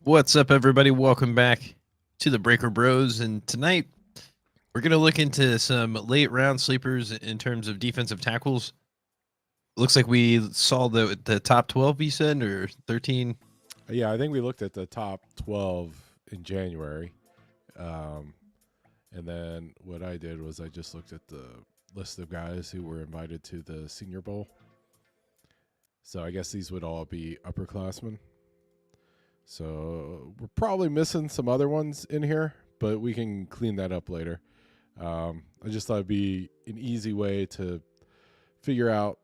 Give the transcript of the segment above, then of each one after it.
What's up, everybody? Welcome back to the Breaker Bros. And tonight we're going to look into some late round sleepers in terms of defensive tackles. Looks like we saw the top 12, you said, or 13. Yeah, I think we looked at the top 12 in January. And then what I did was I just looked at the list of guys who were invited to the Senior Bowl. So I guess these would all be upperclassmen. So we're probably missing some other ones in here, but we can clean that up later. I just thought it'd be an easy way to figure out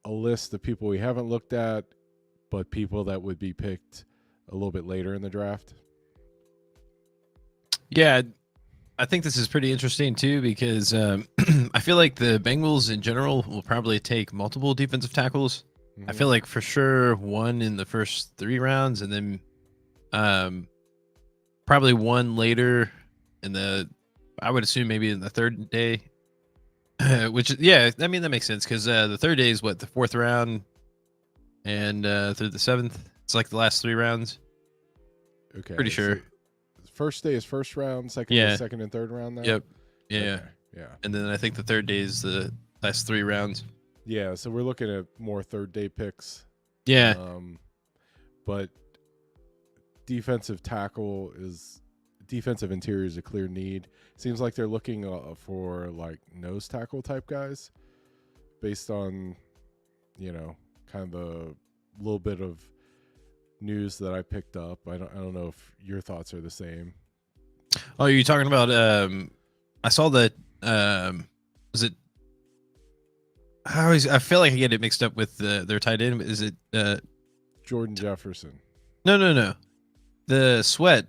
a list of people we haven't looked at, but people that would be picked a little bit later in the draft. Yeah, I think this is pretty interesting too because I feel like the Bengals in general will probably take multiple defensive tackles. I feel like for sure one in the first 3 rounds, and then probably one later in the, I would assume maybe in the third day, which yeah, I mean that makes sense because the third day is what, the 4th round, and through the 7th, it's like the last 3 rounds. Okay, pretty sure. So first day is first round, second is second and third round now. Yep. Yeah. Okay. Yeah. And then I think the third day is the last 3 rounds. Yeah, so we're looking at more third day picks. Yeah. But defensive interior is a clear need. Seems like they're looking for like nose tackle type guys based on, kind of the little bit of news that I picked up. I don't know if your thoughts are the same. Oh, you're talking about I saw that was it, I feel like I get it mixed up with their tight end. Is it Jordan Jefferson? No. The Sweat.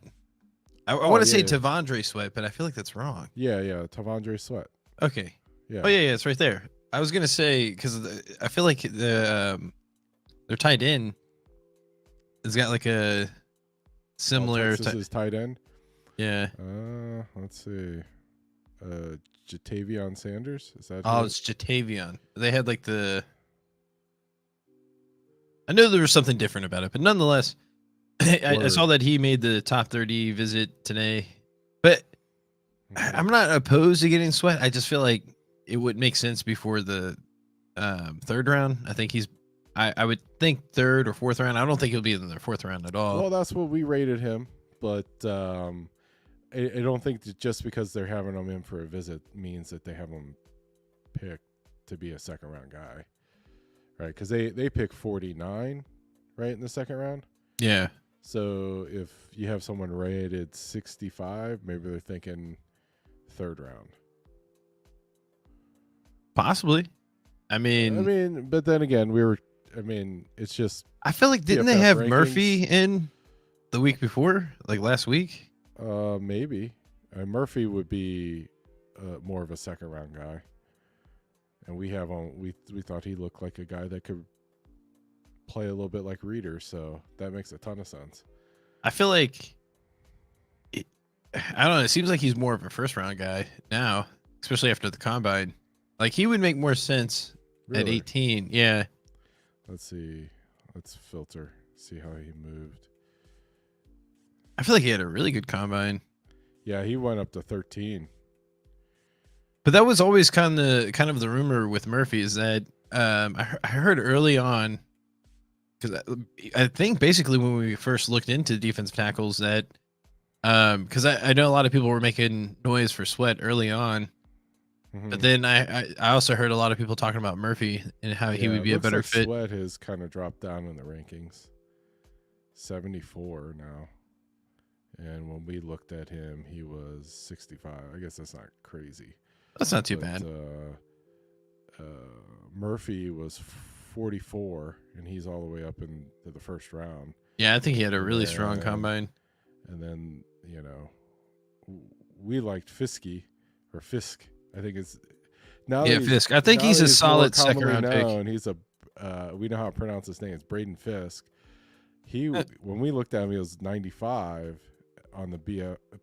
I want to say Tavondre Sweat, but I feel like that's wrong. Yeah, Tavondre Sweat. Okay. Yeah. Oh yeah, it's right there. I was gonna say because I feel like their tight end has got like a similar. This is tight end. Yeah. Let's see. Jatavion Sanders, is that? Oh, it's Jatavion. They had like the. I know there was something different about it, but nonetheless, I saw that he made the top 30 visit today. But I'm not opposed to getting Sweat. I just feel like it would make sense before the 3rd round. I think I would think 3rd or 4th round. I don't think he'll be in the 4th round at all. Well, that's what we rated him, but I don't think that just because they're having him in for a visit means that they have him picked to be a 2nd round guy, right? Because they pick 49, right, in the 2nd round. Yeah. So if you have someone rated 65, maybe they're thinking 3rd round. Possibly. I mean, but then again, it's just. I feel like didn't they have rankings. Murphy in the week before, like last week? Maybe. Murphy would be more of a 2nd round guy, and we thought he looked like a guy that could play a little bit like Reader, so that makes a ton of sense. I feel like I don't know. It seems like he's more of a 1st round guy now, especially after the combine. Like he would make more sense at 18. Yeah. Let's see. Let's filter. See how he moved. I feel like he had a really good combine. Yeah, he went up to 13. But that was always kind of the rumor with Murphy is that I heard early on, because I think basically when we first looked into defensive tackles that because I know a lot of people were making noise for Sweat early on, but then I also heard a lot of people talking about Murphy and how he would be a better fit. Sweat has kind of dropped down in the rankings, 74 now. And when we looked at him, he was 65. I guess that's not crazy. That's not too bad. Murphy was 44, and he's all the way up into the 1st round. Yeah, I think he had a really strong combine. And then, we liked Fisk. I think it's now. Yeah, Fisk. I think he's a solid 2nd round pick. And he's we know how to pronounce his name. It's Braden Fisk. When we looked at him, he was 95 on the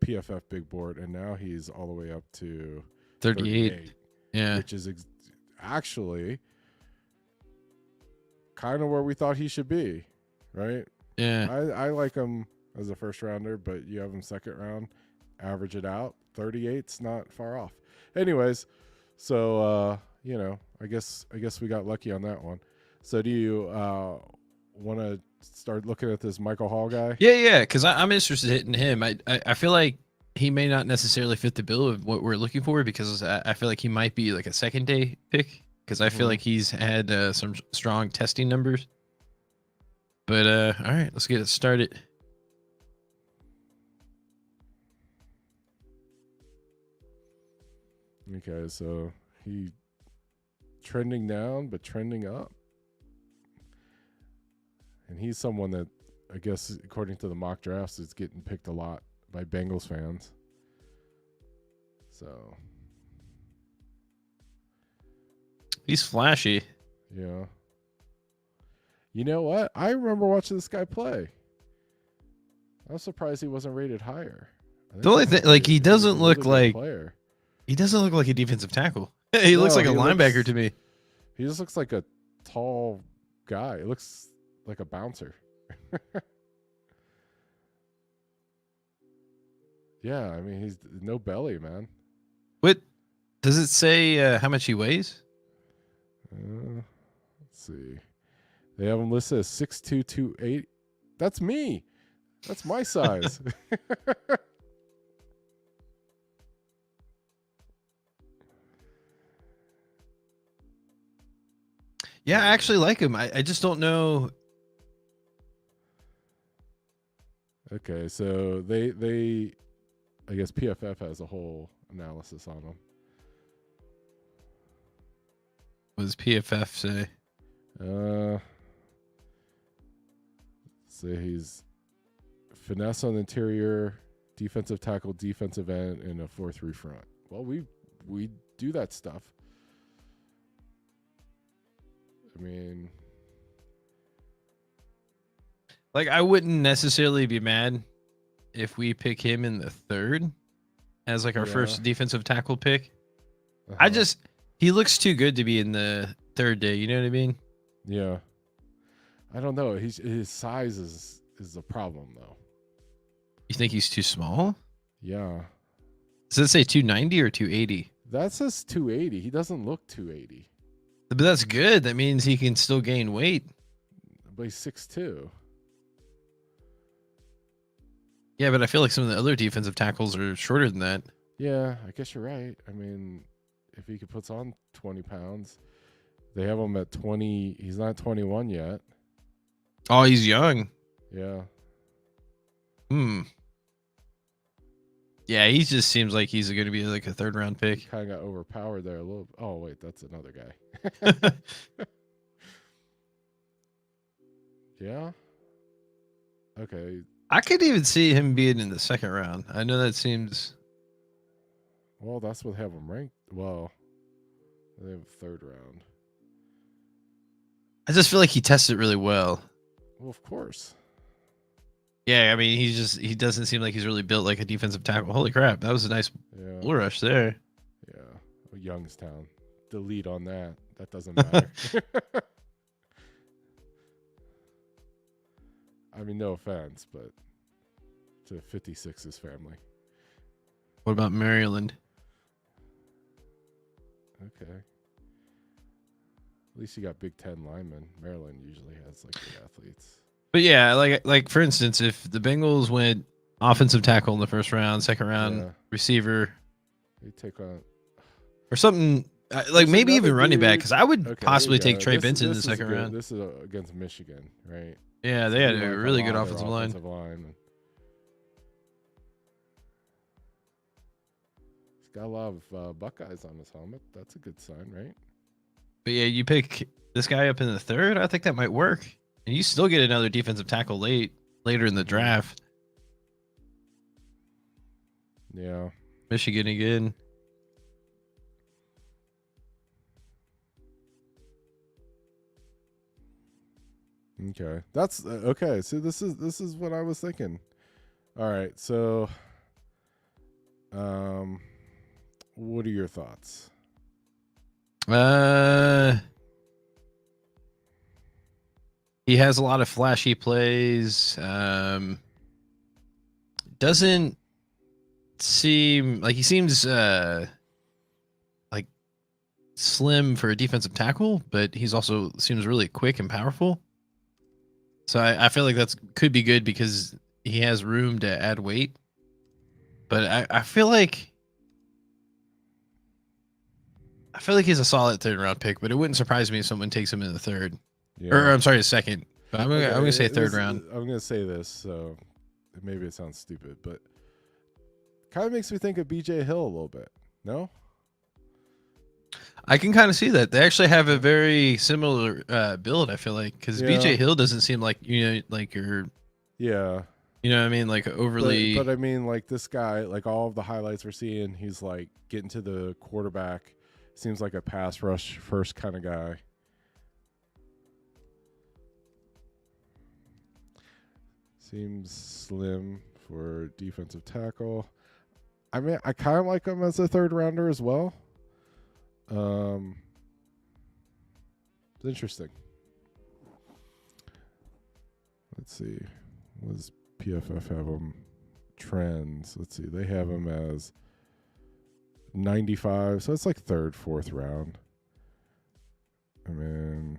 PFF big board, and now he's all the way up to 38. Yeah, which is actually kind of where we thought he should be, right? Yeah, I like him as a first rounder, but you have him second round. Average it out. 38's not far off. Anyways, so I guess we got lucky on that one. So do you want to start looking at this Michael Hall guy? Yeah, because I'm interested in him. I feel like he may not necessarily fit the bill of what we're looking for because I feel like he might be like a second day pick because I feel like he's had some strong testing numbers. But all right, let's get it started. Okay, so he trending down but trending up. And he's someone that I guess according to the mock drafts is getting picked a lot by Bengals fans. So He's flashy. yeah. You know what? I remember watching this guy play. I was surprised he wasn't rated higher. The only thing, like, he doesn't look like player. He doesn't look like a defensive tackle. He looks like a linebacker to me. He just looks like a tall guy. He looks like a bouncer. Yeah, I mean, he's no belly, man. What does it say? How much he weighs? Let's see. They have him listed as 6'2", 280. That's me. That's my size. Yeah, I actually like him. I just don't know. Okay, so they I guess PFF has a whole analysis on him. What does PFF say? Say he's finesse on the interior, defensive tackle, defensive end, and a 4-3 front. Well, we do that stuff. I mean, Like, I wouldn't necessarily be mad if we pick him in the third as like our first defensive tackle pick. He looks too good to be in the third day. You know what I mean? Yeah. I don't know. His size is a problem though. You think he's too small? Yeah. Does it say 290 or 280? That says 280. He doesn't look 280. But that's good. That means he can still gain weight. But he's 6'2". Yeah, but I feel like some of the other defensive tackles are shorter than that. Yeah, I guess you're right. I mean, if he could put on 20 pounds, they have him at 20. He's not 21 yet. Oh, he's young. Yeah. Yeah, he just seems like he's going to be like a third round pick. Kind of got overpowered there a little. Oh, wait, that's another guy. Yeah. Okay. I could even see him being in the second round. I know that seems. Well, that's what they have him ranked. Well, they have third round. I just feel like he tested really well. Well, of course. Yeah, I mean, he doesn't seem like he's really built like a defensive tackle. Holy crap, that was a nice bull rush there. Yeah, Youngstown. Delete on that. That doesn't matter. I mean, no offense, but to 56's family. What about Maryland? Okay. At least you got Big Ten linemen. Maryland usually has like good athletes. But yeah, like for instance, if the Bengals went offensive tackle in the first round, second round receiver, they take on or something like maybe even running back, because I would possibly take Trey Benson in the second round. This is against Michigan, right? Yeah, they had a really good offensive line. He's got a lot of Buckeyes on his helmet. That's a good sign, right? But yeah, you pick this guy up in the third. I think that might work, and you still get another defensive tackle later in the draft. Yeah, Michigan again. Okay, that's okay. So this is what I was thinking. All right, so, what are your thoughts? He has a lot of flashy plays. doesn't seem like he seems like slim for a defensive tackle, but he's also seems really quick and powerful. So I feel like that's could be good because he has room to add weight. But I feel like he's a solid third round pick, but it wouldn't surprise me if someone takes him in the third. Yeah. Or I'm sorry, the second. But I'm gonna say third this, round. I'm gonna say this, so maybe it sounds stupid, but kind of makes me think of BJ Hill a little bit. No? I can kind of see that. They actually have a very similar build, I feel like, because BJ Hill doesn't seem like, like you're, yeah, you know what I mean? Like overly. But I mean, like this guy, like all of the highlights we're seeing, he's like getting to the quarterback. Seems like a pass rush first kind of guy. Seems slim for defensive tackle. I mean, I kind of like him as a third rounder as well. It's interesting. Let's see. What does PFF have him? Trends. Let's see. They have him as 95. So it's like third, fourth round. I mean,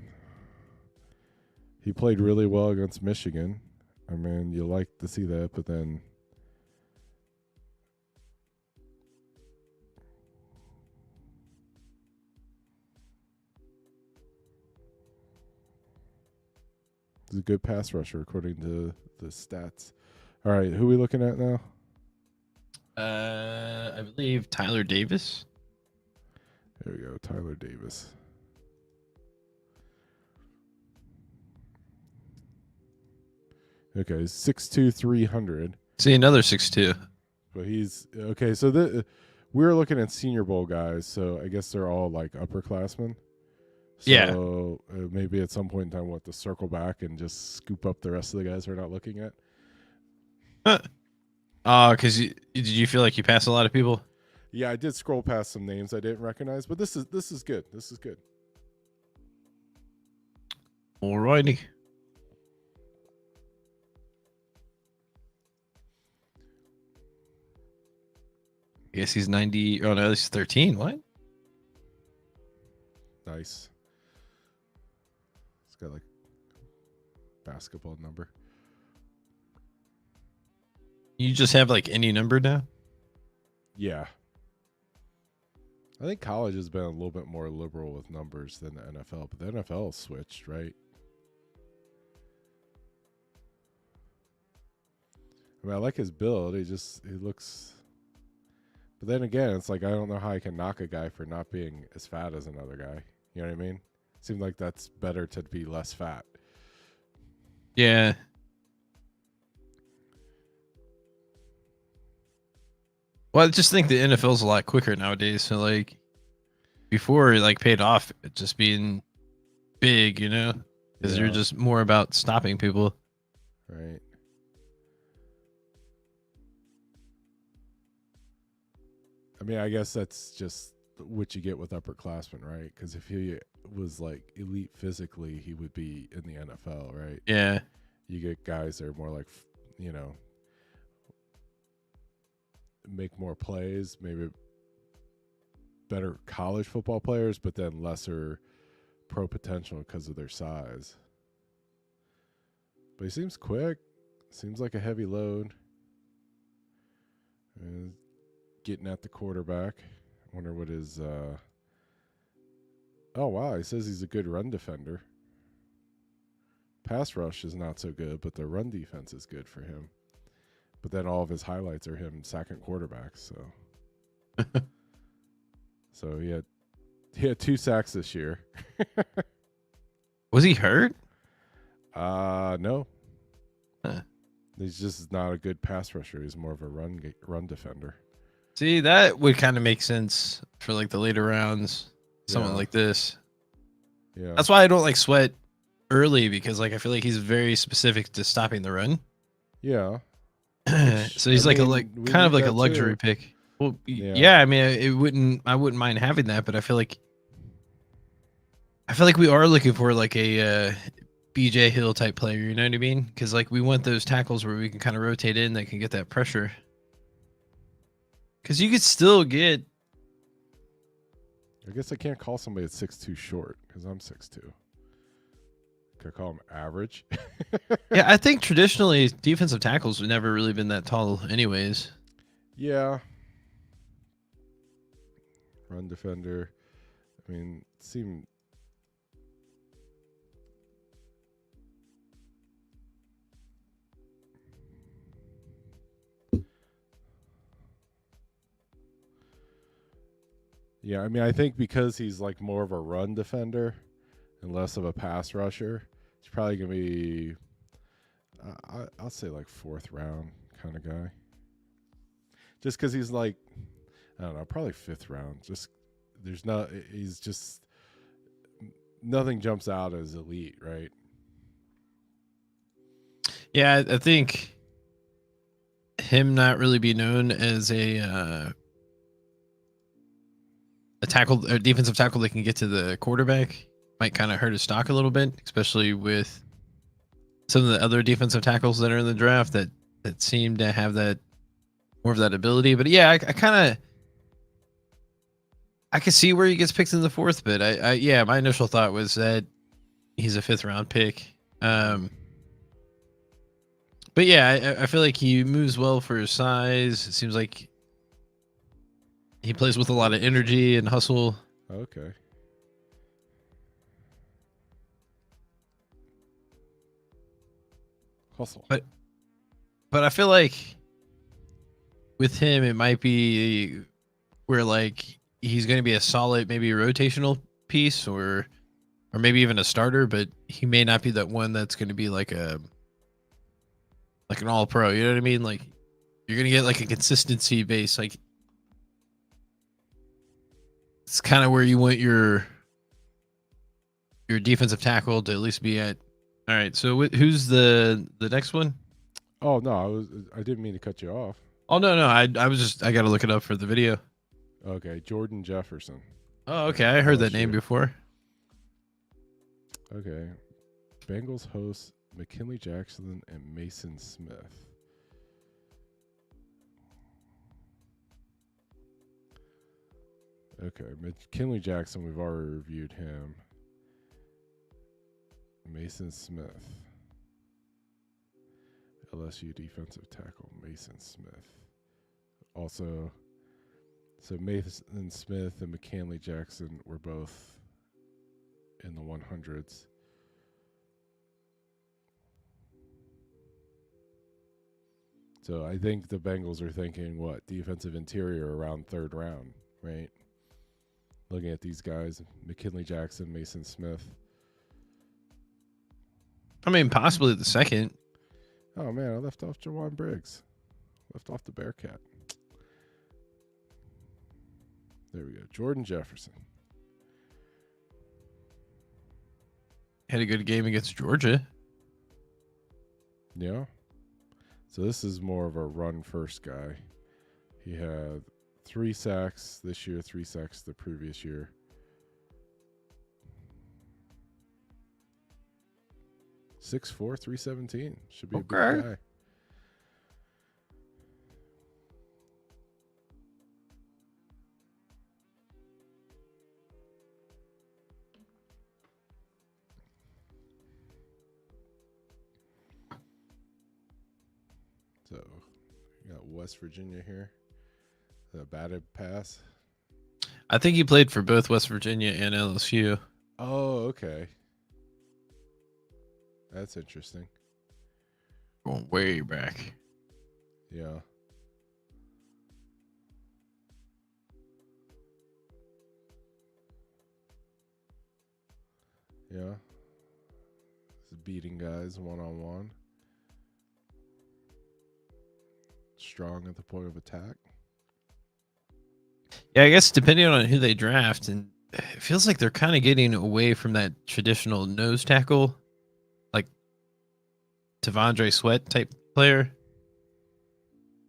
he played really well against Michigan. I mean, you like to see that, but then he's a good pass rusher according to the stats. All right, who are we looking at now? I believe Tyler Davis. There we go, Tyler Davis. Okay, 6'2", 300. See, another 6'2". But he's okay. So we're looking at Senior Bowl guys. So I guess they're all like upperclassmen. So Yeah. Maybe at some point in time, we'll have to circle back and just scoop up the rest of the guys we're not looking at. Because did you feel like you passed a lot of people? Yeah, I did scroll past some names I didn't recognize, but this is good. This is good. Alrighty. I guess he's 90. Oh no, he's 13. What? Nice. It's got like basketball number. You just have like any number now? Yeah. I think college has been a little bit more liberal with numbers than the NFL, but the NFL switched, right? I mean, I like his build. He looks. But then again, it's like I don't know how I can knock a guy for not being as fat as another guy. You know what I mean? Seems like that's better to be less fat. Yeah. Well, I just think the NFL's a lot quicker nowadays. So like before, it like paid off just being big, you know, because you're just more about stopping people. Right. I mean, I guess that's just what you get with upperclassmen, right? Because if he was like elite physically, he would be in the NFL, right? Yeah. You get guys that are more like, you know, make more plays, maybe better college football players, but then lesser pro potential because of their size. But he seems quick. Seems like a heavy load. Getting at the quarterback. I wonder what his oh wow, he says he's a good run defender. Pass rush is not so good, but the run defense is good for him. But then all of his highlights are him sacking quarterbacks, so so he had 2 sacks this year. Was he hurt? No. Huh. He's just not a good pass rusher. He's more of a run defender. See, that would kind of make sense for like the later rounds, someone like this. Yeah. That's why I don't like Sweat early, because like I feel like he's very specific to stopping the run. Yeah. So he's kind of like a luxury pick. Well, yeah, I mean, I wouldn't mind having that, but I feel like we are looking for like a BJ Hill type player. You know what I mean? Because like we want those tackles where we can kind of rotate in that can get that pressure. Because you could still get. I guess I can't call somebody at 6'2" short because I'm 6'2". Could I call him average? Yeah, I think traditionally defensive tackles have never really been that tall, anyways. Yeah. Run defender. I mean, it seemed. Yeah, I mean, I think because he's like more of a run defender and less of a pass rusher, he's probably going to be, I'll say like 4th round kind of guy. Just because he's like, I don't know, probably 5th round. Just, he's just, nothing jumps out as elite, right? Yeah, I think him not really be known as a tackle, a defensive tackle that can get to the quarterback might kind of hurt his stock a little bit, especially with some of the other defensive tackles that are in the draft that seem to have that more of that ability. But yeah, I kind of I can see where he gets picked in the 4th, but I yeah, my initial thought was that he's a 5th round pick. But yeah, I feel like he moves well for his size. It seems like he plays with a lot of energy and hustle. Okay. Hustle. But I feel like with him, it might be where like he's going to be a solid, maybe a rotational piece or maybe even a starter, but he may not be that one that's going to be like an all pro. You know what I mean? Like you're going to get like a consistency base. Like it's kind of where you want your defensive tackle to at least be at. All right. So who's the next one? Oh no, I didn't mean to cut you off. Oh no, I got to look it up for the video. Okay, Jordan Jefferson. Oh, okay. I heard that name before. Okay. Bengals host McKinley Jackson and Mason Smith. Okay, McKinley Jackson, we've already reviewed him. Mason Smith. LSU defensive tackle, Mason Smith. Also, so Mason Smith and McKinley Jackson were both in the 100s. So I think the Bengals are thinking, what, defensive interior around 3rd round, right? Looking at these guys, McKinley Jackson, Mason Smith. I mean, possibly the 2nd. Oh, man, I left off Jawan Briggs. Left off the Bearcat. There we go. Jordan Jefferson. Had a good game against Georgia. Yeah. So this is more of a run-first guy. He had 3 sacks this year, 3 sacks the previous year. .6'4", 317. Should be a big guy. So, you got West Virginia here. The batted pass. I think he played for both West Virginia and LSU. Oh, okay. That's interesting. Going way back. Yeah. Yeah. He's beating guys one-on-one. Strong at the point of attack. Yeah, I guess depending on who they draft, and it feels like they're kind of getting away from that traditional nose tackle, like Tavondre Sweat type player.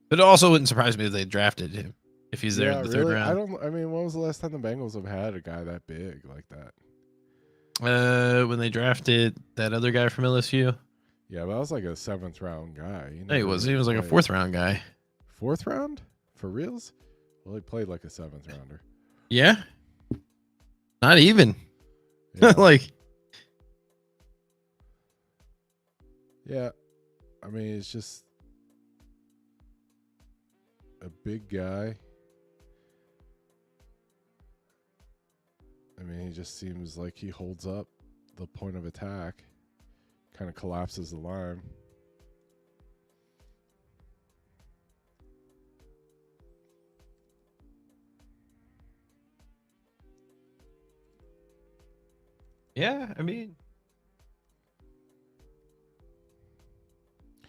But it also wouldn't surprise me if they drafted him if he's there in the 3rd round. I mean, when was the last time the Bengals have had a guy that big like that? When they drafted that other guy from LSU. Yeah, but that was like a 7th round guy. No, he was. He was like a 4th round guy. 4th round for reals? Well, he played like a 7th rounder. Yeah. Not even. Yeah. Like. Yeah. I mean, it's just a big guy. I mean, he just seems like he holds up the point of attack, kind of collapses the line. Yeah, I mean,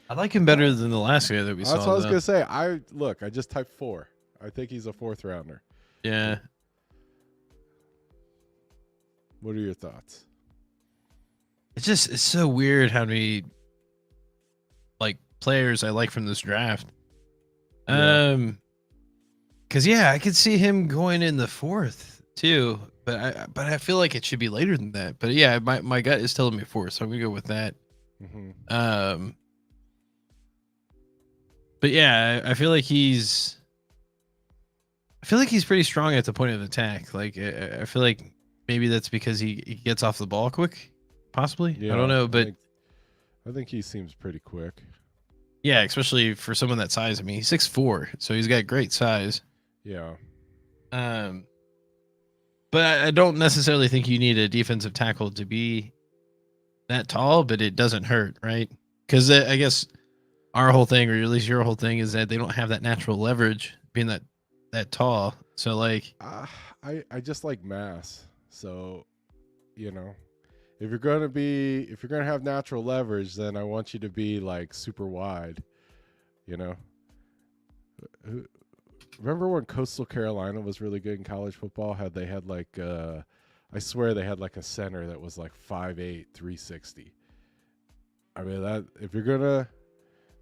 I like him better than the last guy that we saw. That's what I was gonna say. I just typed 4. I think he's a 4th rounder. Yeah. What are your thoughts? It's so weird how many like players I like from this draft. Yeah. Cause yeah, I could see him going in the 4th too, but I feel like it should be later than that. But yeah, my gut is telling me 4th, so I'm gonna go with that. Mm-hmm. But yeah, I feel like he's pretty strong at the point of attack. Like I feel like maybe that's because he gets off the ball quick, possibly. Yeah, I don't know, but I think he seems pretty quick. yeah, especially for someone that size. I mean, he's 6'4", so he's got great size. Yeah. But I don't necessarily think you need a defensive tackle to be that tall, but it doesn't hurt, right? Because I guess our whole thing, or at least your whole thing, is that they don't have that natural leverage being that tall. So like, I just like mass. So, you know, if you're gonna have natural leverage, then I want you to be like super wide. You know, remember when Coastal Carolina was really good in college football? They had like I swear they had like a center that was like 5'8", 360. I mean, that if you're gonna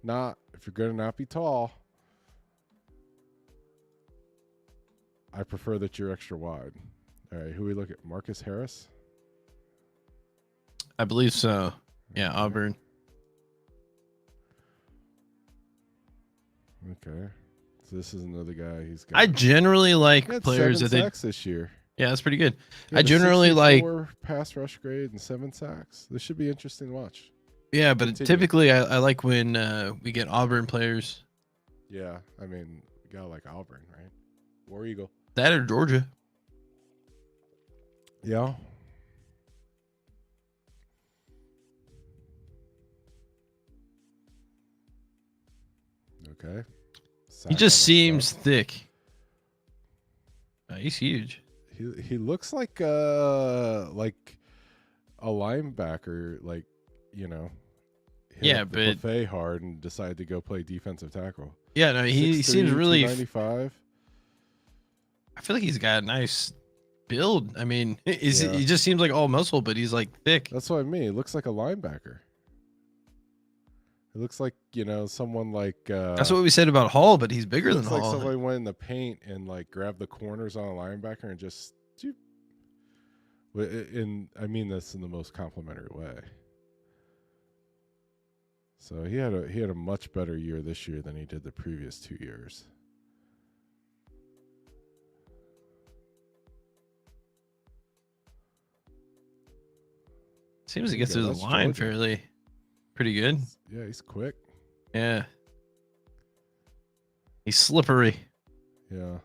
not be tall, I prefer that you're extra wide. All right, who we look at? Marcus Harris? I believe so. Yeah, Okay. Auburn. Okay. So this is another guy. He's got. I generally He like had players 7 that sacks this year. Yeah, that's pretty good. He I had a generally like 64 pass rush grade and 7 sacks. This should be interesting to watch. Yeah, but Continue. typically I like when we get Auburn players. Yeah, I mean, you gotta like Auburn, right? War Eagle. That or Georgia. Yeah. Okay. He just seems thick. He's huge. He looks like a linebacker, like, you know. Yeah, the but buffet hard and decided to go play defensive tackle. Yeah, no, he seems really 95. I feel like he's got a nice build. I mean, he Yeah. just seems like all muscle, but he's like thick. That's what I mean. He looks like a linebacker. It looks like, you know, someone like That's what we said about Hall, but he's bigger than looks like Hall. somebody went in the paint and like grabbed the corners on a linebacker and just I mean this in the most complimentary way. So he had a much better year this year than he did the previous 2 years. Seems he gets through the That's line Georgia. fairly pretty good. Yeah, he's quick. Yeah. He's slippery. Yeah.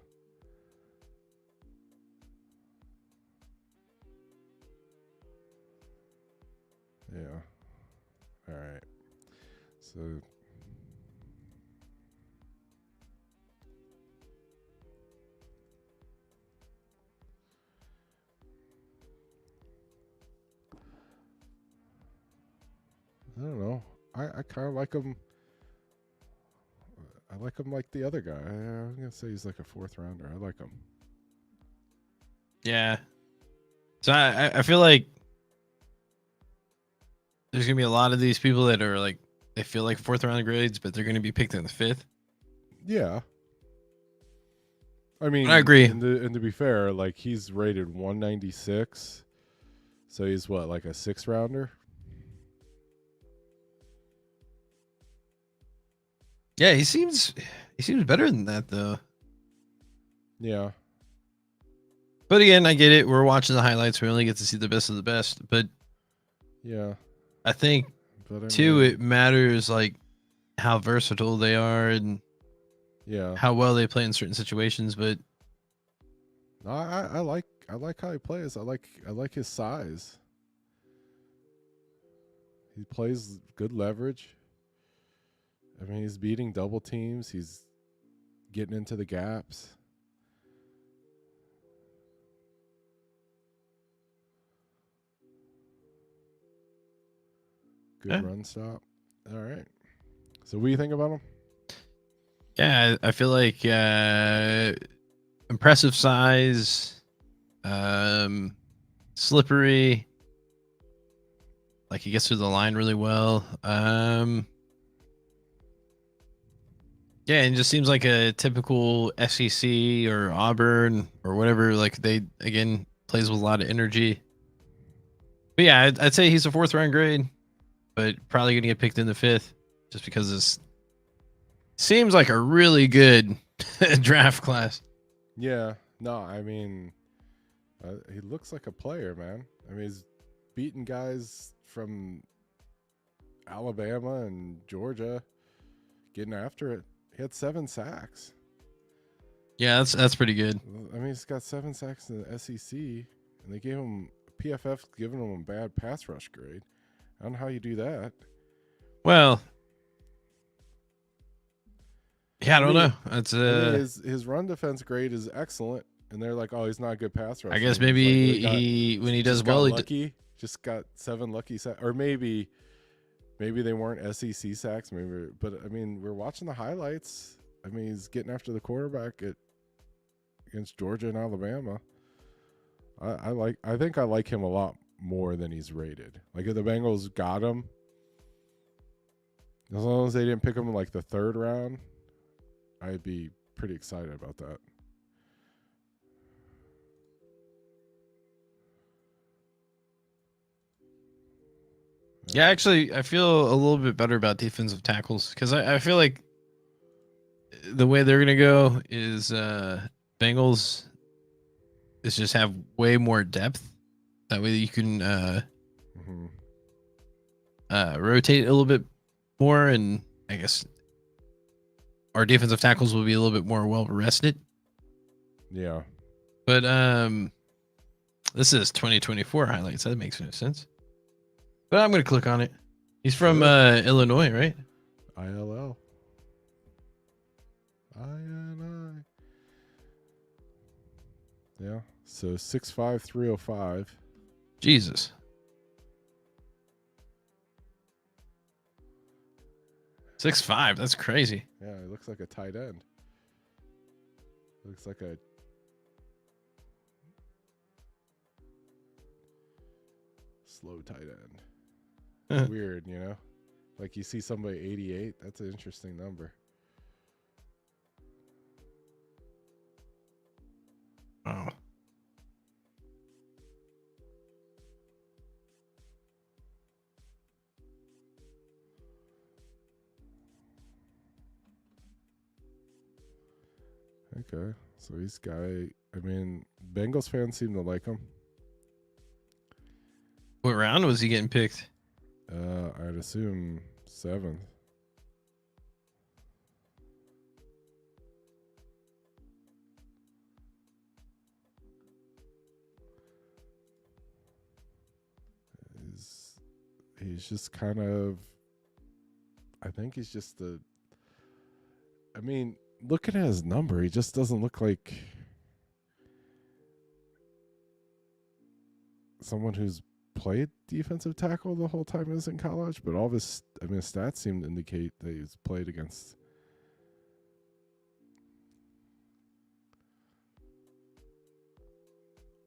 Yeah. All right. So I don't know. I kind of like him. I like him like the other guy. I'm gonna say he's like a 4th rounder. I like him. Yeah. So I feel like there's gonna be a lot of these people that are like they feel like 4th round grades, but they're gonna be picked in the 5th. Yeah. I mean, I agree. And to be fair, like he's rated 196. So he's what, like a 6th rounder? Yeah, he seems better than that though. Yeah. But again, I get it. We're watching the highlights. We only get to see the best of the best. But Yeah. I think But I too, mean, it matters like how versatile they are and yeah. how well they play in certain situations. But No, I like how he plays. I like his size. He plays good leverage. I mean, he's beating double teams. He's getting into the gaps. Good yeah, run stop. All right. So what do you think about him? yeah, I feel like impressive size, slippery. Like he gets through the line really well. Yeah, and just seems like a typical SEC or Auburn or whatever. Like they again plays with a lot of energy. But yeah, I'd say he's a 4th round grade, but probably gonna get picked in the 5th just because this seems like a really good draft class. Yeah. No, I mean, he looks like a player, man. I mean, he's beating guys from Alabama and Georgia, getting after it. He had 7 sacks. Yeah, that's pretty good. I mean, he's got 7 sacks in the SEC, and they gave him PFF giving him a bad pass rush grade. I don't know how you do that. Well, yeah, I don't mean, know. That's I mean, his run defense grade is excellent, and they're like, oh, he's not a good pass rusher. I guess And he's like, maybe got, he when he does just well, got lucky. Just got 7 lucky sacks, or maybe they weren't SEC sacks. Maybe, but I mean, we're watching the highlights. I mean, he's getting after the quarterback against Georgia and Alabama. I think I like him a lot more than he's rated. Like if the Bengals got him, as long as they didn't pick him in like the 3rd round, I'd be pretty excited about that. yeah, actually, I feel a little bit better about defensive tackles because I feel like the way they're gonna go is Bengals is just have way more depth. That way you can Mm-hmm. rotate a little bit more, and I guess our defensive tackles will be a little bit more well rested. Yeah. But this is 2024 highlights. That makes no sense. But I'm gonna click on it. He's from Sure. Illinois, right? ILL. INI. Yeah. So 6'5", 305. Jesus. 6'5". That's crazy. Yeah, he looks like a tight end. Looks like a slow tight end. Weird, you know? Like you see somebody 88, that's an interesting number. Oh. Okay. So he's guy, I mean, Bengals fans seem to like him. What round was he getting picked? I'd assume 7th. He's just kind of, I think he's just I mean, looking at his number, he just doesn't look like someone who's played defensive tackle the whole time he was in college, but all of his, I mean, his stats seem to indicate that he's played against.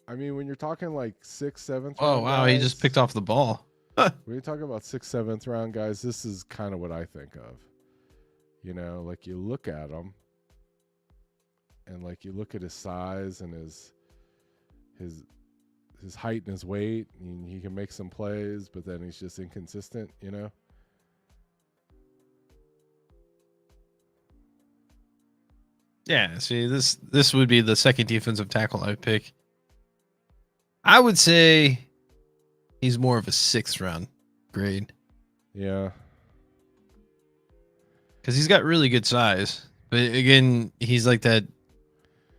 I mean, when you're talking like 6th, 7th Oh round wow, guys, he just picked off the ball. when you're talking about 6th, 7th round guys, this is kind of what I think of. You know, like you look at him, and like you look at his size and his his height and his weight, and he can make some plays, but then he's just inconsistent, you know? Yeah, see, this would be the second defensive tackle I'd pick. I would say he's more of a 6th round grade Yeah. because he's got really good size. But again, he's like that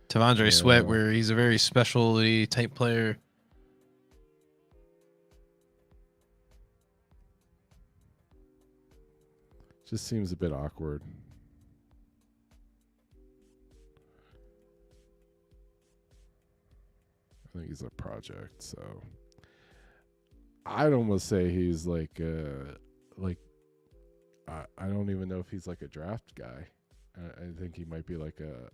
Tavondre Sweat, Yeah. where he's a very specialty type player. Just seems a bit awkward. I think he's a project, so I'd almost say he's like I don't even know if he's like a draft guy. I think he might be like a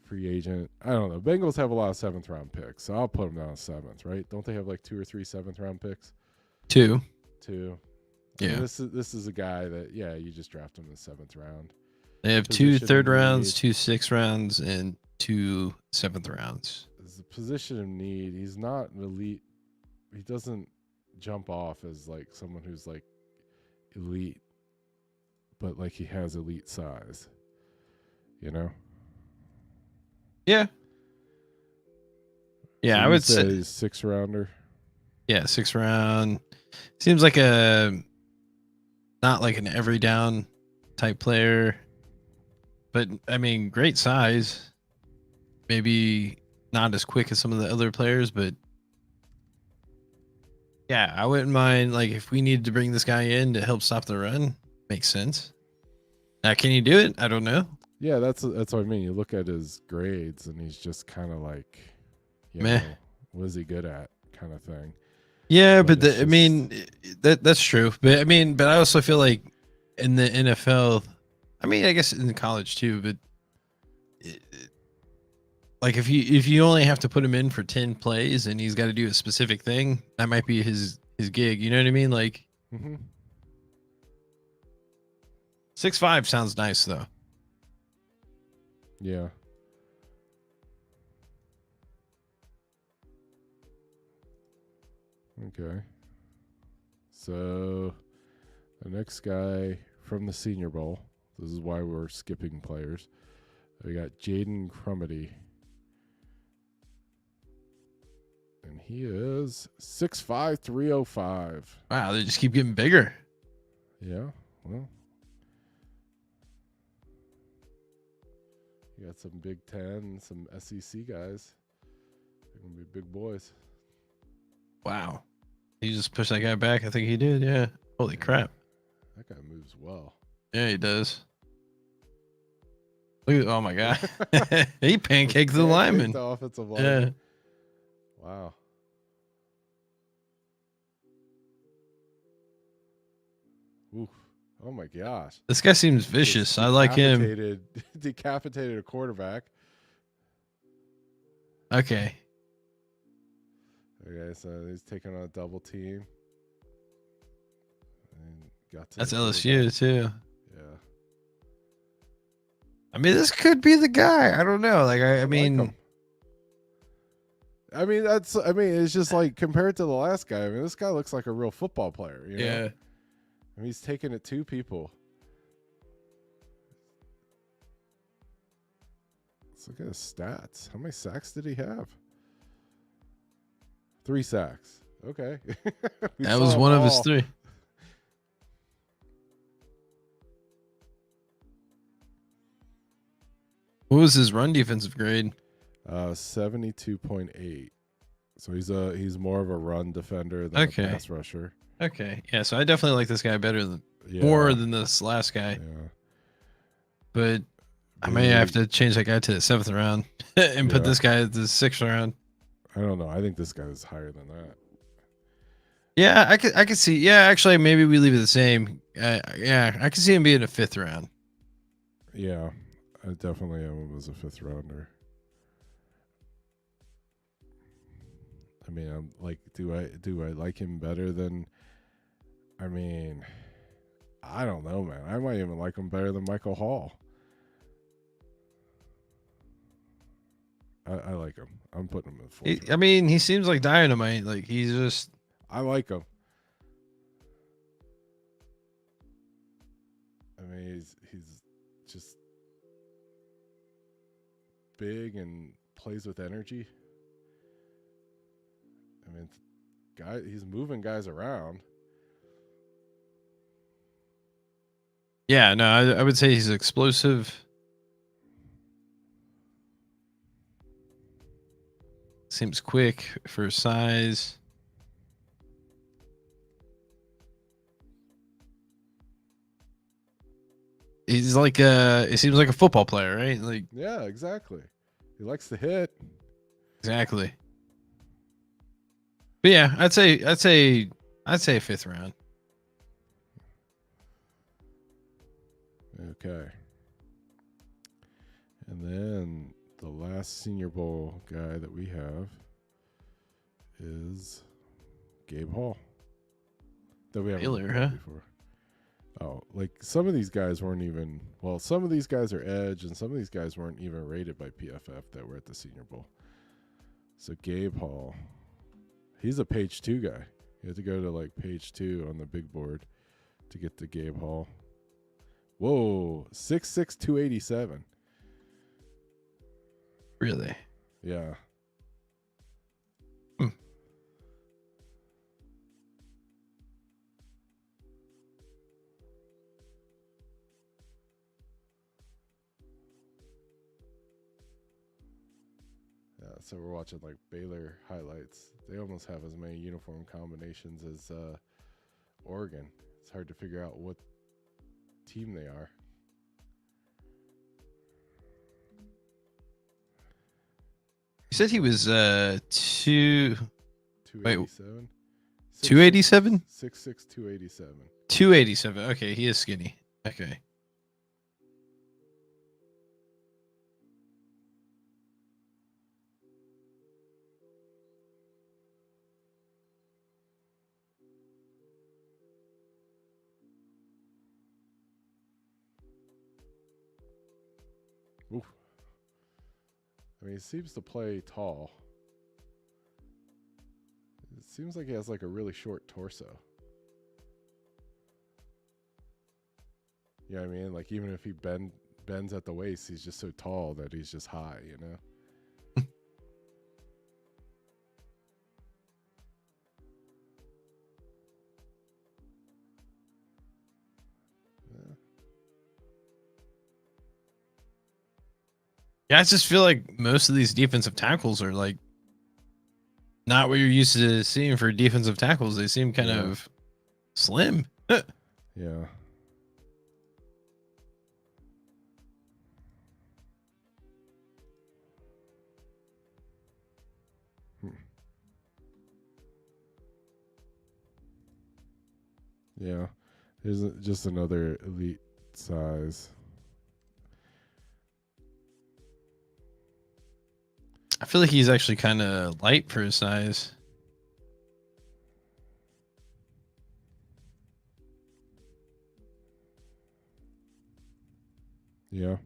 free agent. I don't know. Bengals have a lot of 7th round picks, so I'll put him down 7th, right? Don't they have like 2 or 3 7th round picks? 2. 2. Yeah. I mean, this is a guy that you just draft him in the 7th round. They have Position 2 3rd of rounds, need. 2 6th rounds, and 2 7th rounds. It's a position of need. He's not an elite. He doesn't jump off as like someone who's like elite, but like he has elite size, you know? Yeah. Yeah, So I you would say he's 6th rounder. yeah, 6th round. Seems like not like an every down type player, but I mean, great size. Maybe not as quick as some of the other players, but yeah, I wouldn't mind like if we needed to bring this guy in to help stop the run. Makes sense. Now, can you do it? I don't know. Yeah, that's what I mean. You look at his grades, and he's just kind of like, Meh. know, what is he good at, kind of thing. Yeah, But but it's I mean that's true. But I mean, but I also feel like in the NFL, I mean, I guess in college too, but like if you only have to put him in for 10 plays and he's got to do a specific thing, that might be his gig. You know what I mean? Like Mm-hmm. 6'5" sounds nice though. Yeah. Okay. So the next guy from the Senior Bowl. This is why we're skipping players. We got Jaden Crumity. And he is 6'5", 305. Wow, they just keep getting bigger. Yeah, well. You got some Big Ten, some SEC guys. They're going to be big boys. Wow. He just pushed that guy back. I think he did. Yeah. Holy crap. That guy moves well. Yeah, he does. Look at, oh my god. He pancaked the lineman. The offensive lineman. Yeah. Wow. Oof. Oh my gosh. This guy seems vicious. I like him. Decapitated a quarterback. Okay. Okay, so he's taking on a double team. And got to That's the LSU too. Yeah. I mean, this could be the guy. I don't know. Like, I mean, like him. I mean, it's just like compared to the last guy. I mean, this guy looks like a real football player. You know? yeah. I mean, he's taking it to people. Let's look at his stats. How many sacks did he have? 3 sacks. Okay. That was one of his 3. What was his run defensive grade? 72.8. So he's more of a run defender than Okay. a pass rusher. Okay. Yeah, so I definitely like this guy better than Yeah. more than this last guy. Yeah. But I may have to change that guy to the 7th round and put this guy at the 6th round. I don't know. I think this guy is higher than that. Yeah, I could see. Yeah, actually, maybe we leave it the same. Yeah, I could see him being a 5th round. Yeah, I definitely was a 5th rounder. I mean, I'm like, do I like him better than? I mean, I don't know, man. I might even like him better than Michael Hall. I like him. I'm putting him in the fourth. I mean, he seems like dynamite. Like he's just. I like him. I mean, he's just big and plays with energy. I mean, he's moving guys around. Yeah, no, I would say he's explosive. Seems quick for his size. He's like it seems like a football player, right? Like Yeah, exactly. He likes to hit. exactly. But yeah, I'd say fifth round. Okay. And then the last Senior Bowl guy that we have is Gabe Hall. That we haven't Baylor, looked at huh? before. Oh, like some of these guys weren't even. Well, some of these guys are edge, and some of these guys weren't even rated by PFF that were at the Senior Bowl. So Gabe Hall, he's a page 2 guy. You have to go to like page 2 on the big board to get to Gabe Hall. Whoa, 6'6", 287. Really? Yeah. So we're watching like Baylor highlights. They almost have as many uniform combinations as Oregon. It's hard to figure out what team they are. You said he was 287. 287? 6'6", 287. 287. Okay, he is skinny. Okay. Oof. I mean, he seems to play tall. It seems like he has like a really short torso. You know what I mean? Like even if he bends at the waist, he's just so tall that he's just high, you know? Yeah, I just feel like most of these defensive tackles are like not what you're used to seeing for defensive tackles. They seem kind of slim. Yeah. Yeah. Here's just another elite size. I feel like he's actually kind of light for his size. Yeah.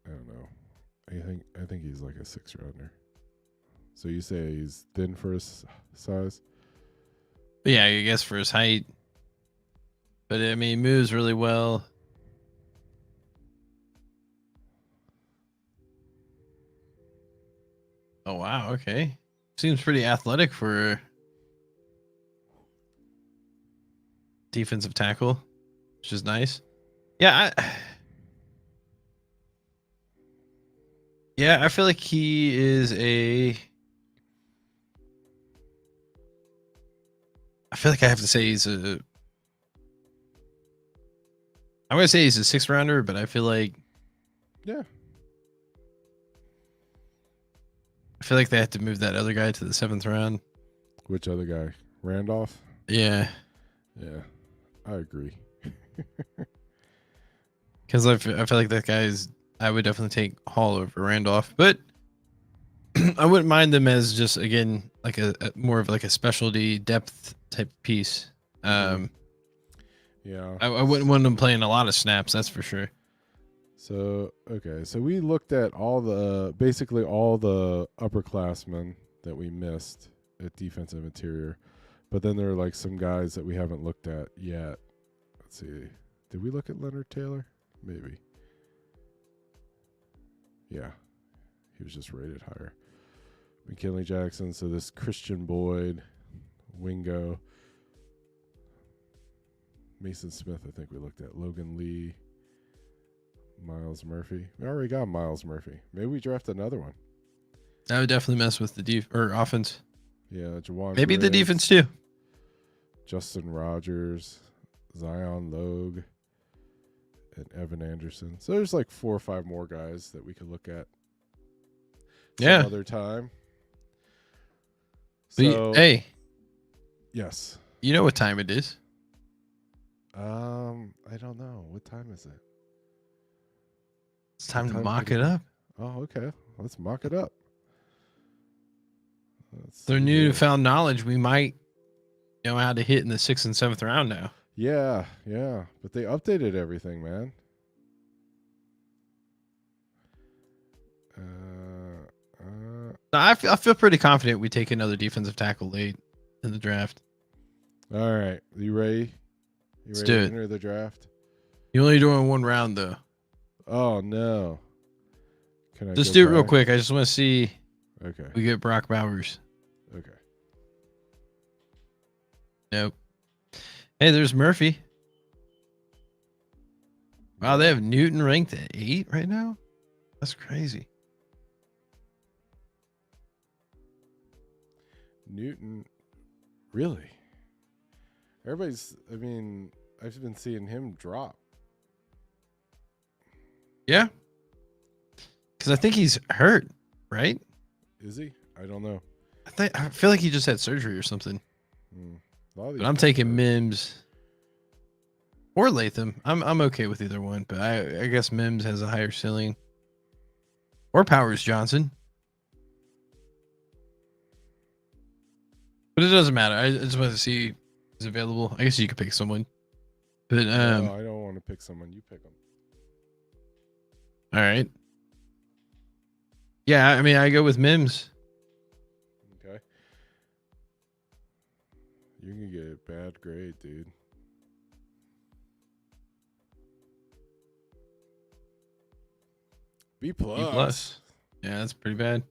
I don't know. I think he's like a 6 rounder. So you say he's thin for his size? But yeah, I guess for his height. But I mean, he moves really well. Oh wow, okay. Seems pretty athletic for defensive tackle, which is nice. Yeah, I feel like he is I feel like I have to say I'm gonna say he's a 6th rounder, but I feel like Yeah. they have to move that other guy to the 7th round. Which other guy? Randolph? Yeah. Yeah. I agree. Because I feel like that guy's. I would definitely take Hall over Randolph, but I wouldn't mind them as just again like a more of like a specialty depth type piece. Yeah. I wouldn't want them playing a lot of snaps, that's for sure. So okay, so we looked at basically all the upperclassmen that we missed at defensive interior, but then there are like some guys that we haven't looked at yet. Let's see, did we look at Leonard Taylor? Maybe. Yeah, he was just rated higher. McKinley Jackson. So this Christian Boyd, Wingo, Mason Smith. I think we looked at Logan Lee. Miles Murphy. We already got Miles Murphy. Maybe we draft another one. That would definitely mess with the offense. Yeah, Jawan. Maybe the Briggs, defense too. Justin Rogers, Zion Logue, and Evan Anderson. So there's like 4 or 5 more guys that we could look at. Yeah. Other time. So, hey. Yes. You know what time it is? I don't know. What time is it? It's time to mock it up. Oh, okay. Let's mock it up. Through newfound knowledge, we might know how to hit in the 6th and 7th round now. Yeah. But they updated everything, man. I feel pretty confident we take another defensive tackle late in the draft. All right. You ready? Let's to do it. Enter the draft? You're only doing 1 round, though. Oh, no. Can I just do it real quick. I just want to see. Okay. We get Brock Bowers. Okay. Nope. Hey, there's Murphy. Wow, they have Newton ranked at 8 right now? That's crazy. Newton, really? I've been seeing him drop. Yeah. Because I think he's hurt, right? Is he? I don't know. I feel like he just had surgery or something. But I'm taking Mims or Latham. I'm okay with either one, but I guess Mims has a higher ceiling. Or Powers Johnson. But it doesn't matter. I just wanted to see who's available. I guess you could pick someone. But no, I don't want to pick someone. You pick them. All right. Yeah, I mean, I go with Mims. Okay. You're going to get a bad grade, dude. B+. Yeah, that's pretty bad.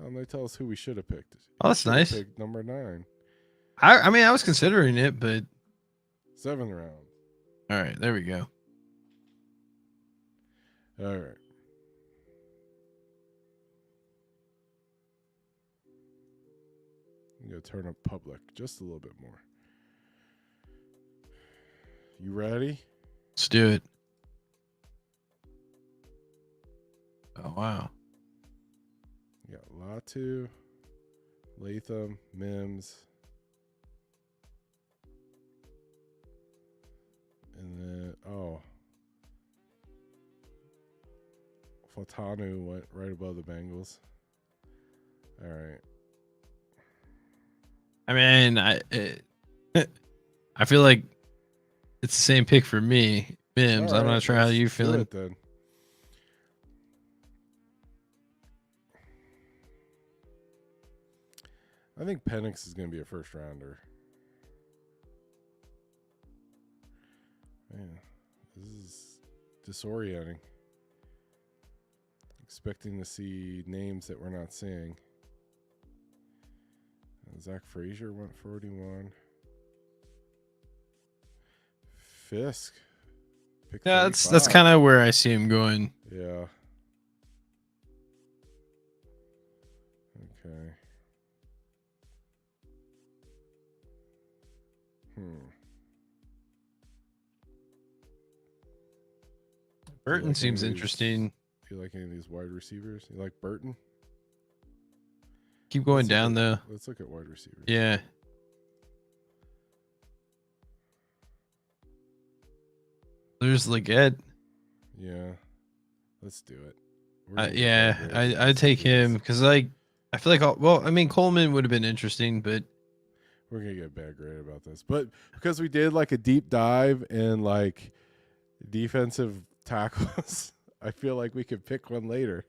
They tell us who we should have picked. Oh, that's nice. Picked number 9. I mean, I was considering it, but 7th round. All right, there we go. All right. I'm going to turn up public just a little bit more. You ready? Let's do it. Oh, wow. You got Latu, Latham, Mims, and then, Fatanu went right above the Bengals. All right. I mean, I feel like it's the same pick for me, Mims. I'm not sure how you feeling. Then. I think Penix is going to be a first rounder. Man, this is disorienting. Expecting to see names that we're not seeing. Zach Frazier went 41. Fisk. Yeah, that's kind of where I see him going. Yeah. Okay. Burton seems interesting. Do you like any of these wide receivers? You like Burton? Keep going down, though. Let's look at wide receivers. Yeah. There's Leggett. Yeah. Let's do it. I'd take him because, I feel like, Coleman would have been interesting, but we're going to get a bad grade about this. But because we did, a deep dive and, defensive tackles. I feel like we could pick one later.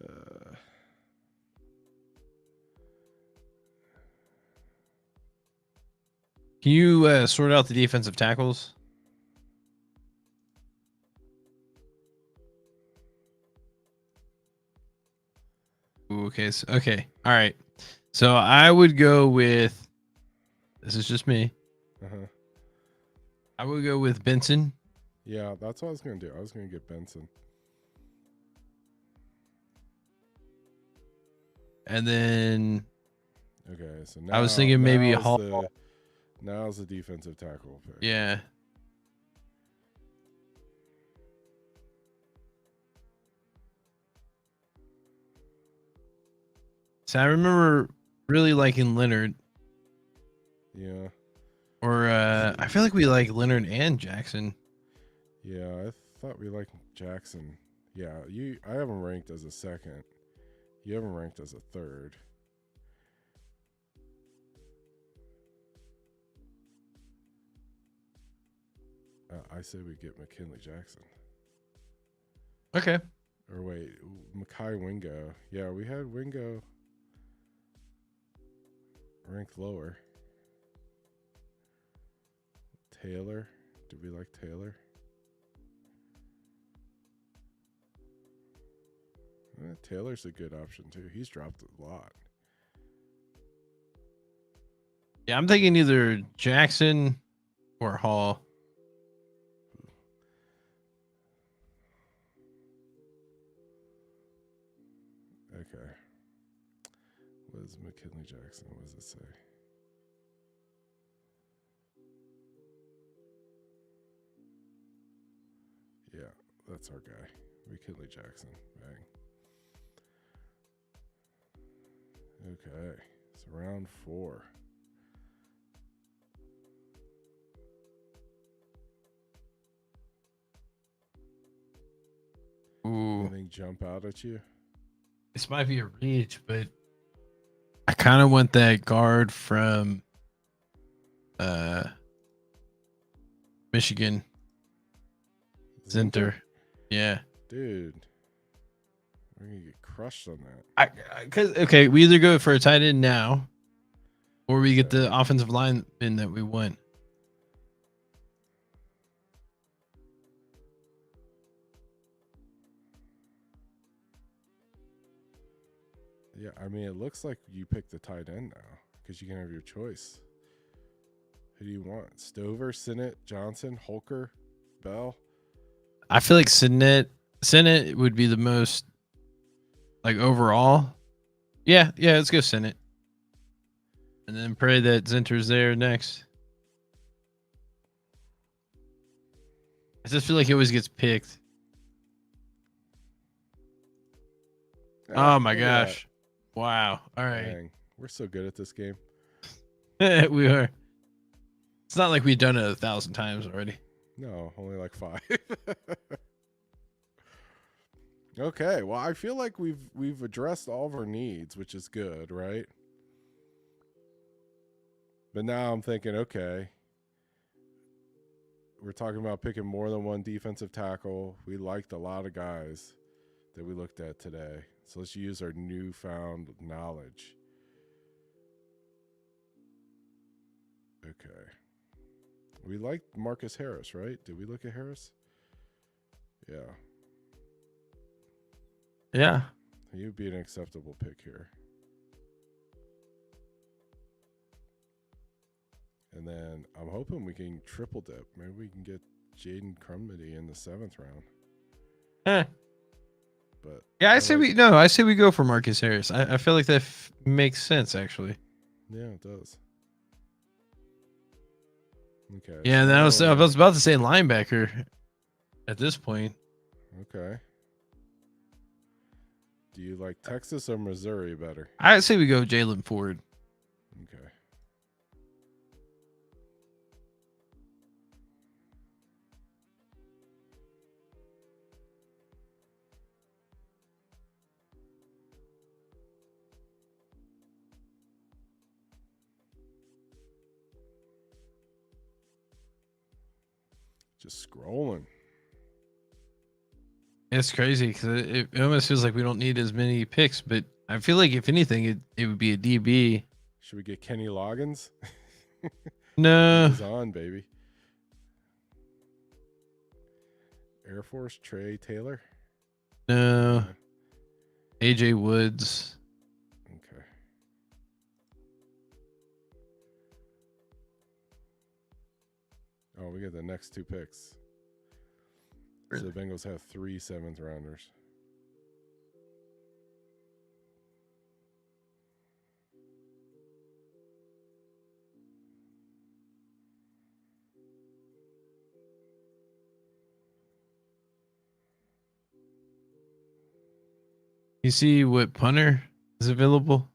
uh, Can you sort out the defensive tackles? Ooh, okay. Okay. All right. So I would go with. This is just me. uh-huh. I would go with Benson. Yeah, that's what I was going to do. I was going to get Benson. And then Okay, so now I was thinking maybe Hall. Now's the defensive tackle pick. Yeah. So I remember really liking Leonard. Yeah. Or I feel like we like Leonard and Jackson. Yeah, I thought we liked Jackson. Yeah, I have him ranked as a second. You have him ranked as a third. I say we get McKinley Jackson. Okay. Or wait, Makai Wingo. Yeah, we had Wingo ranked lower. Taylor. Did we like Taylor? Taylor's a good option too. He's dropped a lot. Yeah, I'm thinking either Jackson or Hall. Okay. What is McKinley Jackson? What does it say? Yeah, that's our guy. McKinley Jackson. Bang. Okay. So round 4. Ooh. Anything jump out at you? This might be a reach, but I kind of want that guard from Michigan. Zinter. Yeah. Dude. We're going to get crushed on that. Cause okay, we either go for a tight end now or we get the offensive lineman that we want. Yeah, I mean, it looks like you picked the tight end now because you can have your choice. Who do you want? Stover, Sinnott, Johnson, Holker, Bell? I feel like Sinnott would be the most like overall. Yeah, let's go Sinnott. And then pray that Zinter's there next. I just feel like he always gets picked. Oh my gosh. Wow. All right. Dang, we're so good at this game. We are. It's not like we've done it 1,000 times already. No, only like 5. Okay, well, I feel like we've addressed all of our needs, which is good, right? But now I'm thinking, okay, we're talking about picking more than one defensive tackle. We liked a lot of guys that we looked at today. So let's use our newfound knowledge. Okay. We liked Marcus Harris, right? Did we look at Harris? Yeah. Yeah. He would be an acceptable pick here. And then I'm hoping we can triple dip. Maybe we can get Jaden Crumity in the 7th round. But yeah, I say we go for Marcus Harris. I feel like that makes sense actually. Yeah, it does. Okay. Yeah, and then I was about to say linebacker at this point. Okay. Do you like Texas or Missouri better? I'd say we go Jalen Ford. Okay. Just scrolling. It's crazy because it almost feels like we don't need as many picks, but I feel like if anything, it would be a DB. Should we get Kenny Loggins? No, He's on, baby. Air Force Trey Taylor. no. AJ Woods. Okay. Oh, we get the next 2 picks. So the Bengals have 3 7th rounders. You see what punter is available?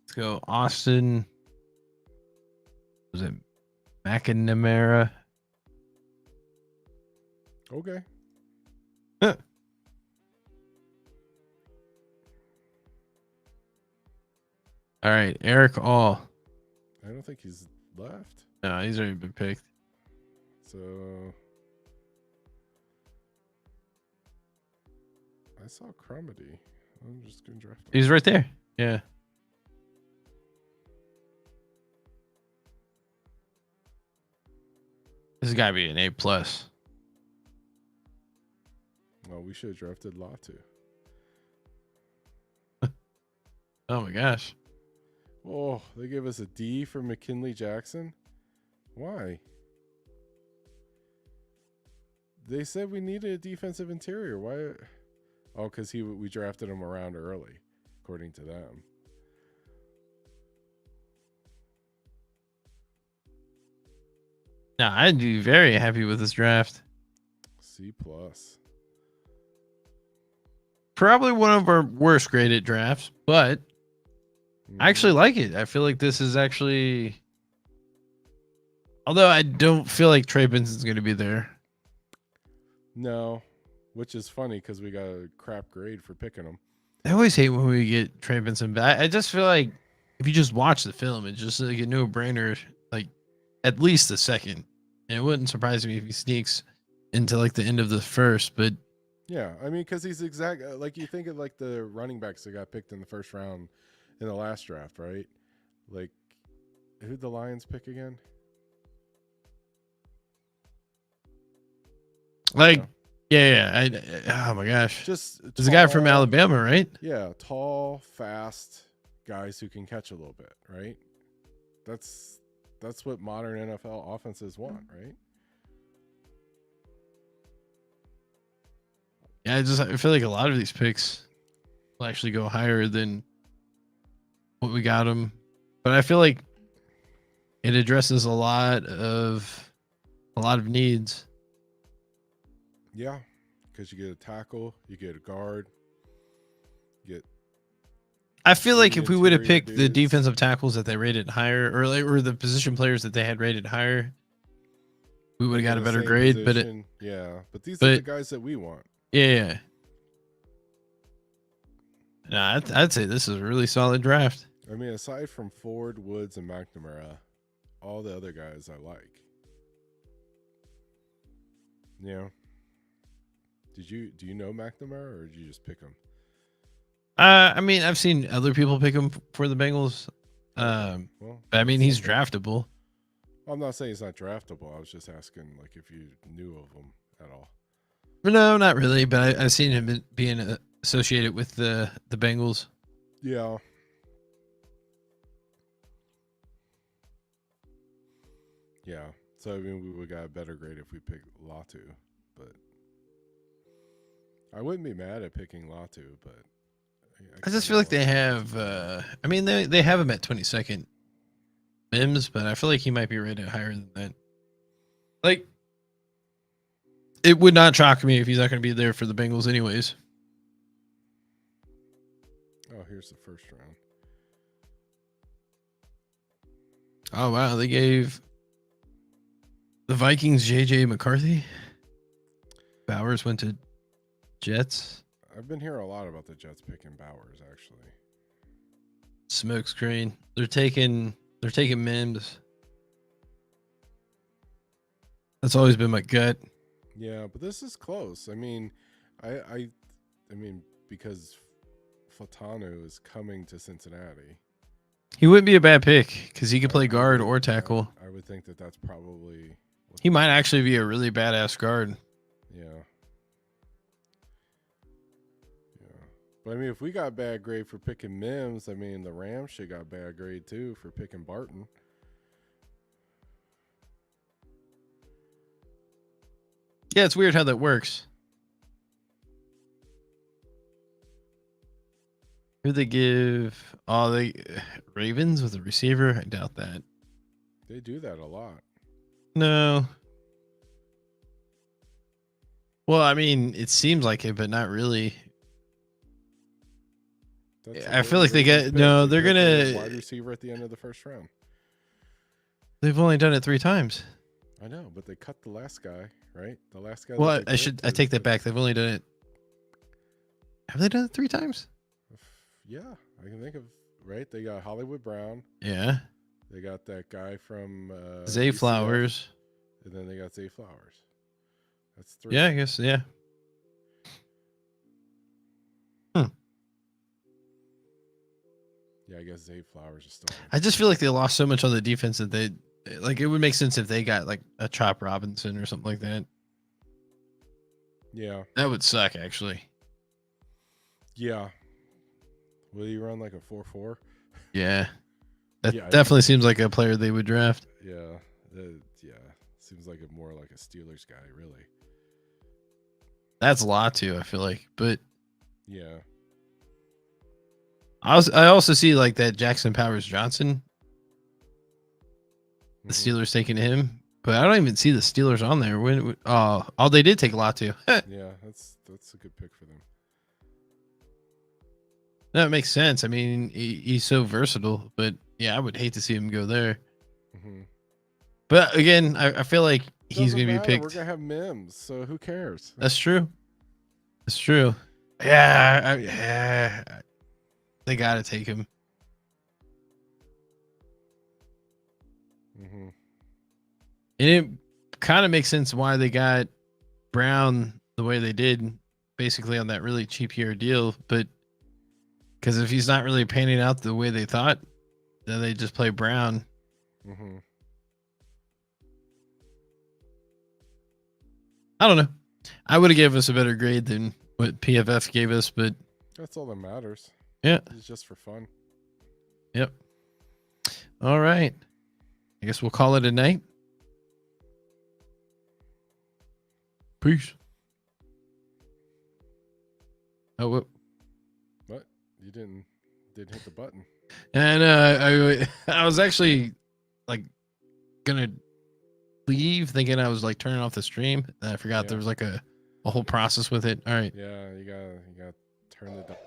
Let's go Austin. Was it McNamara? Okay. Huh. All right, Eric All. I don't think he's left. No, he's already been picked. So I saw Cromedy. I'm just gonna draft him. He's right there. Yeah. This has got to be an A plus. Oh, we should have drafted Latu. Oh my gosh. Oh, they gave us a D for McKinley Jackson. Why? They said we needed a defensive interior. Why? Oh, because we drafted him around early, according to them. Now I'd be very happy with this draft. C plus. Probably one of our worst graded drafts, but I actually like it. I feel like this is actually, although I don't feel like Trey Benson's going to be there. No, which is funny because we got a crap grade for picking him. I always hate when we get Trey Benson, but I just feel like if you just watch the film, it's just like a no-brainer, like at least the second. And it wouldn't surprise me if he sneaks into like the end of the first, but Yeah, I mean, because he's exact. Like you think of like the running backs that got picked in the first round in the last draft, right? Like, who'd the Lions pick again? like, yeah. Oh my gosh, Just there's a guy from tall- Alabama, right? Yeah, tall, fast guys who can catch a little bit, right? That's what modern NFL offenses want, right? Yeah, I feel like a lot of these picks will actually go higher than what we got them, but I feel like it addresses a lot of needs. Yeah, because you get a tackle, you get a guard, you get I feel like three if we would have interior picked the dudes. defensive tackles that they rated higher, or the position players that they had rated higher, we would have got a in the better same grade. position. But these are the guys that we want. Yeah. Nah, I'd say this is a really solid draft. I mean, aside from Ford, Woods, and McNamara, all the other guys I like. Yeah. Do you know McNamara or did you just pick him? I mean, I've seen other people pick him for the Bengals. Well, I mean, he's draftable. I'm not saying he's not draftable. I was just asking, like, if you knew of him at all. No, not really. But I've seen him being associated with the Bengals. Yeah. Yeah. So, I mean, we would got a better grade if we picked Latu, but I wouldn't be mad at picking Latu, but I just feel like they have. I mean, they have him at 22nd Mims, but I feel like he might be rated higher than that. Like, it would not shock me if he's not going to be there for the Bengals, anyways. Oh, here's the first round. Oh wow, they gave the Vikings JJ McCarthy. Bowers went to Jets. I've been hearing a lot about the Jets picking Bowers, actually. Smoke screen. They're taking Mims. That's always been my gut. Yeah, but this is close. I mean, I mean, because Fatanu is coming to Cincinnati. He wouldn't be a bad pick because he could play guard or tackle. I would think that that's probably. He might actually be a really badass guard. Yeah. Yeah. But I mean, if we got bad grade for picking Mims, I mean, the Rams should got bad grade too for picking Barton. Yeah, it's weird how that works. Who they give? Oh, they Ravens with a receiver? I doubt that. They do that a lot. No. Well, I mean, it seems like it, but not really. I feel like they get no. They're gonna wide receiver at the end of the first round. They've only done it 3 times. I know, but they cut the last guy, right? The last guy. Well, I take that back. They've only done it. Have they done it 3 times? Yeah, I can think of, right? They got Hollywood Brown. Yeah. They got that guy from Zay UCF, Flowers. and then they got Zay Flowers. That's 3. Yeah, I guess. Yeah. Yeah, I guess Zay Flowers is still. I just feel like they lost so much on the defense that they like. It would make sense if they got like a Chop Robinson or something like that. Yeah. That would suck, actually. Yeah. Will he run like a 4.4? Yeah. That Yeah, definitely seems like a player they would draft. Yeah. Yeah. Seems like a more like a Steelers guy, really. That's a lot too, I feel like. But Yeah. I also see like that Jackson Powers Johnson. The Mhm. Steelers taking him, but I don't even see the Steelers on there. Oh, they did take Latu. Yeah, that's a good pick for them. That makes sense. I mean, he's so versatile, but yeah, I would hate to see him go there. Mm-hmm. But again, I feel like he's going to be picked. We're gonna have Mims, so who cares? That's true. That's true. Yeah, they got to take him. Mm-hmm. And it kind of makes sense why they got Brown the way they did, basically on that really cheap year deal. But because if he's not really panning out the way they thought, then they just play Brown. Mm-hmm. I don't know. I would have gave us a better grade than what PFF gave us, but That's all that matters. yeah. It's just for fun. Yep. All right. I guess we'll call it a night. Peace. Oh, what? What? You didn't hit the button. And I was actually like gonna leave, thinking I was like turning off the stream, and I forgot there was like a whole process with it. All right. Yeah, you gotta turn the